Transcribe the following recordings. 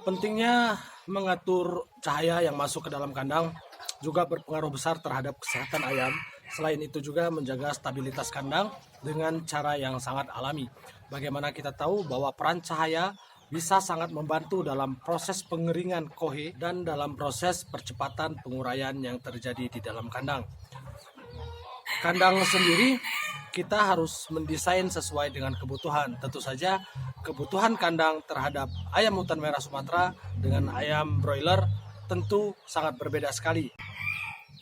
Pentingnya mengatur cahaya yang masuk ke dalam kandang juga berpengaruh besar terhadap kesehatan ayam. Selain itu juga menjaga stabilitas kandang dengan cara yang sangat alami. Bagaimana kita tahu bahwa peran cahaya bisa sangat membantu dalam proses pengeringan kohe dan dalam proses percepatan penguraian yang terjadi di dalam kandang. Kandang sendiri kita harus mendesain sesuai dengan kebutuhan. Tentu saja kebutuhan kandang terhadap ayam hutan merah Sumatera dengan ayam broiler tentu sangat berbeda sekali.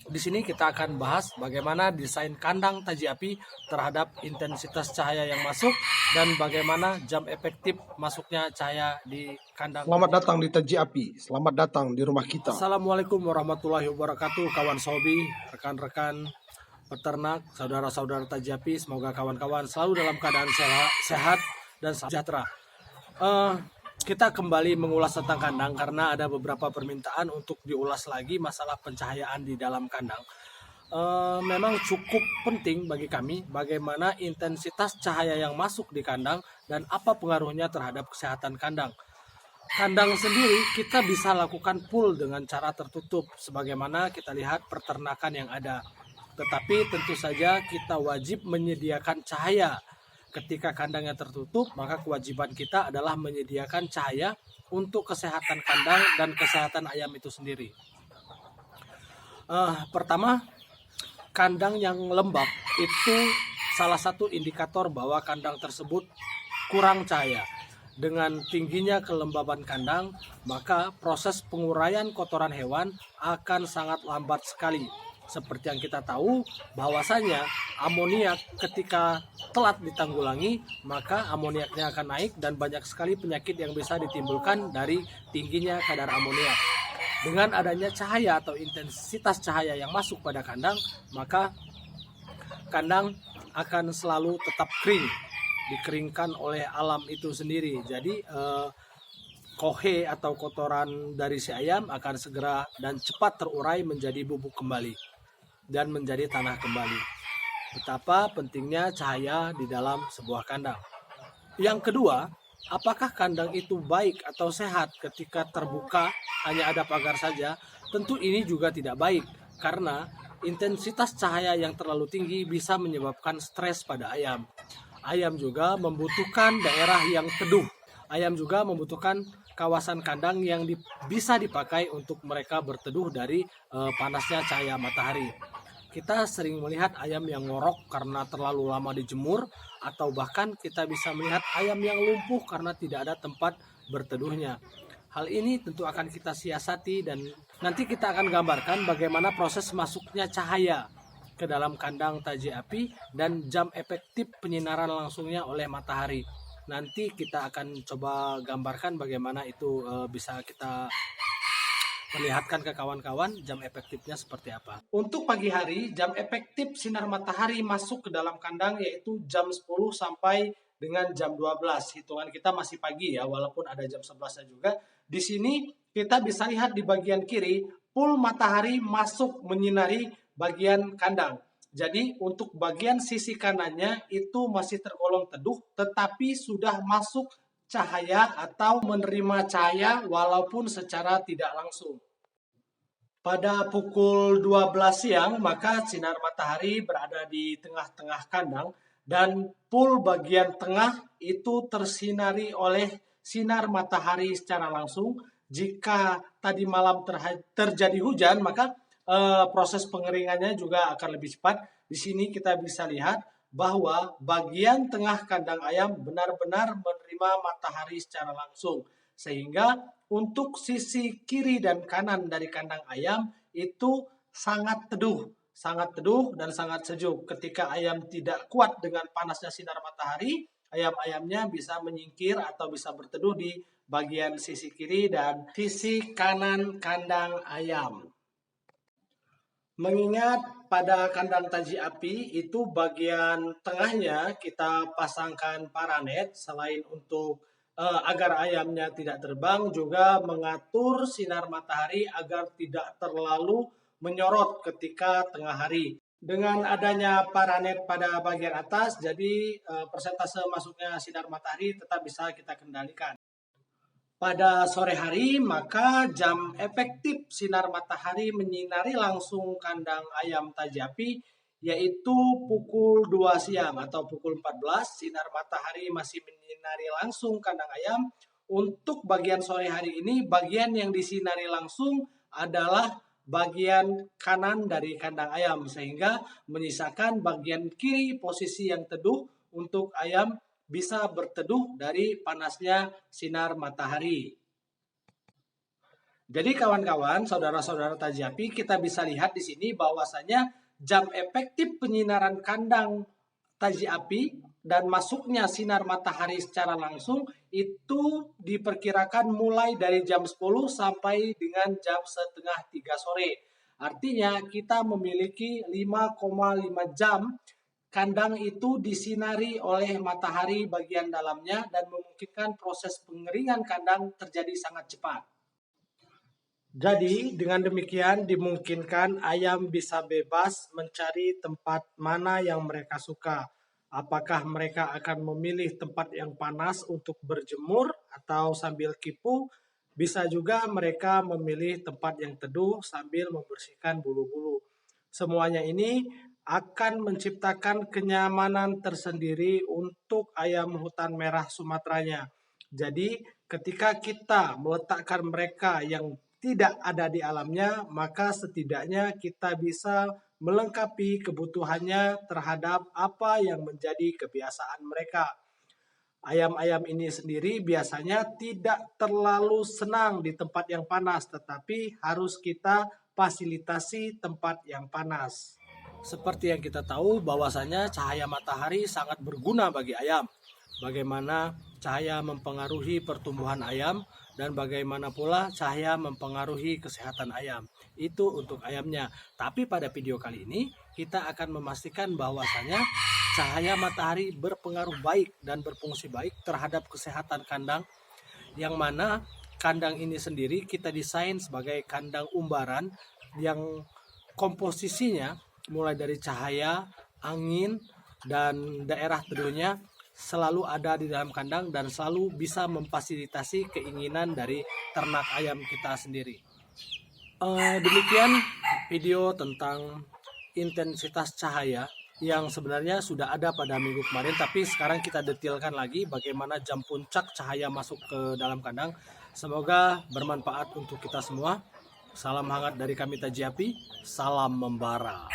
Di sini kita akan bahas bagaimana desain kandang taji api terhadap intensitas cahaya yang masuk dan bagaimana jam efektif masuknya cahaya di kandang. Selamat datang di Taji Api, selamat datang di rumah kita. Assalamualaikum warahmatullahi wabarakatuh, kawan sobi, rekan-rekan peternak, saudara-saudara taji api. Semoga kawan-kawan selalu dalam keadaan sehat dan sejahtera. Kita kembali mengulas tentang kandang karena ada beberapa permintaan untuk diulas lagi masalah pencahayaan di dalam kandang. Memang cukup penting bagi kami bagaimana intensitas cahaya yang masuk di kandang dan apa pengaruhnya terhadap kesehatan kandang. Kandang sendiri kita bisa lakukan full dengan cara tertutup sebagaimana kita lihat peternakan yang ada. Tetapi tentu saja kita wajib menyediakan cahaya. Ketika kandangnya tertutup, maka kewajiban kita adalah menyediakan cahaya untuk kesehatan kandang dan kesehatan ayam itu sendiri. Pertama, kandang yang lembab itu salah satu indikator bahwa kandang tersebut kurang cahaya. Dengan tingginya kelembaban kandang, maka proses penguraian kotoran hewan akan sangat lambat sekali. Seperti yang kita tahu bahwasanya amoniak ketika telat ditanggulangi, maka amoniaknya akan naik dan banyak sekali penyakit yang bisa ditimbulkan dari tingginya kadar amoniak. Dengan adanya cahaya atau intensitas cahaya yang masuk pada kandang, maka kandang akan selalu tetap kering, dikeringkan oleh alam itu sendiri. Jadi kohe atau kotoran dari si ayam akan segera dan cepat terurai menjadi bubuk kembali dan menjadi tanah kembali. Betapa pentingnya cahaya di dalam sebuah kandang. Yang kedua, apakah kandang itu baik atau sehat ketika terbuka hanya ada pagar saja? Tentu ini juga tidak baik karena intensitas cahaya yang terlalu tinggi bisa menyebabkan stres pada ayam. Ayam juga membutuhkan daerah yang teduh. Ayam juga membutuhkan kawasan kandang yang bisa dipakai untuk mereka berteduh dari panasnya cahaya matahari. Kita sering melihat ayam yang ngorok karena terlalu lama dijemur, atau bahkan kita bisa melihat ayam yang lumpuh karena tidak ada tempat berteduhnya. Hal ini tentu akan kita siasati dan nanti kita akan gambarkan bagaimana proses masuknya cahaya ke dalam kandang taji api dan jam efektif penyinaran langsungnya oleh matahari. Nanti kita akan coba gambarkan bagaimana itu bisa kita perlihatkan ke kawan-kawan jam efektifnya seperti apa. Untuk pagi hari, jam efektif sinar matahari masuk ke dalam kandang yaitu jam 10 sampai dengan jam 12. Hitungan kita masih pagi ya, walaupun ada jam 11 juga. Di sini kita bisa lihat di bagian kiri, full matahari masuk menyinari bagian kandang. Jadi untuk bagian sisi kanannya itu masih tergolong teduh, tetapi sudah masuk cahaya atau menerima cahaya walaupun secara tidak langsung. Pada pukul 12 siang, maka sinar matahari berada di tengah-tengah kandang dan full bagian tengah itu tersinari oleh sinar matahari secara langsung. Jika tadi malam terjadi hujan, maka proses pengeringannya juga akan lebih cepat. Di sini kita bisa lihat bahwa bagian tengah kandang ayam benar-benar menerima matahari secara langsung. Sehingga untuk sisi kiri dan kanan dari kandang ayam itu sangat teduh dan sangat sejuk. Ketika ayam tidak kuat dengan panasnya sinar matahari, ayam-ayamnya bisa menyingkir atau bisa berteduh di bagian sisi kiri dan sisi kanan kandang ayam. Mengingat pada kandang taji api itu bagian tengahnya kita pasangkan paranet selain untuk agar ayamnya tidak terbang, juga mengatur sinar matahari agar tidak terlalu menyorot ketika tengah hari. Dengan adanya paranet pada bagian atas, jadi persentase masuknya sinar matahari tetap bisa kita kendalikan. Pada sore hari, maka jam efektif sinar matahari menyinari langsung kandang ayam taji api yaitu pukul 2 siang atau pukul 14. Sinar matahari masih menyinari langsung kandang ayam. Untuk bagian sore hari ini, bagian yang disinari langsung adalah bagian kanan dari kandang ayam, sehingga menyisakan bagian kiri posisi yang teduh untuk ayam bisa berteduh dari panasnya sinar matahari. Jadi kawan-kawan, saudara-saudara taji api, kita bisa lihat di sini bahwasanya jam efektif penyinaran kandang taji api dan masuknya sinar matahari secara langsung itu diperkirakan mulai dari jam 10 sampai dengan jam setengah 3 sore. Artinya kita memiliki 5,5 jam kandang itu disinari oleh matahari bagian dalamnya dan memungkinkan proses pengeringan kandang terjadi sangat cepat. Jadi dengan demikian dimungkinkan ayam bisa bebas mencari tempat mana yang mereka suka. Apakah mereka akan memilih tempat yang panas untuk berjemur atau sambil kipu? Bisa juga mereka memilih tempat yang teduh sambil membersihkan bulu-bulu. Semuanya ini akan menciptakan kenyamanan tersendiri untuk ayam hutan merah Sumateranya. Jadi ketika kita meletakkan mereka yang tidak ada di alamnya, maka setidaknya kita bisa melengkapi kebutuhannya terhadap apa yang menjadi kebiasaan mereka. Ayam-ayam ini sendiri biasanya tidak terlalu senang di tempat yang panas, tetapi harus kita fasilitasi tempat yang panas. Seperti yang kita tahu bahwasanya cahaya matahari sangat berguna bagi ayam. Bagaimana cahaya mempengaruhi pertumbuhan ayam dan bagaimana pula cahaya mempengaruhi kesehatan ayam. Itu untuk ayamnya. Tapi pada video kali ini kita akan memastikan bahwasanya cahaya matahari berpengaruh baik dan berfungsi baik terhadap kesehatan kandang, yang mana kandang ini sendiri kita desain sebagai kandang umbaran yang komposisinya mulai dari cahaya, angin, dan daerah teduhnya selalu ada di dalam kandang dan selalu bisa memfasilitasi keinginan dari ternak ayam kita sendiri. Demikian video tentang intensitas cahaya yang sebenarnya sudah ada pada minggu kemarin, tapi sekarang kita detailkan lagi bagaimana jam puncak cahaya masuk ke dalam kandang. Semoga bermanfaat untuk kita semua. Salam hangat dari kami Taji Api, salam membara.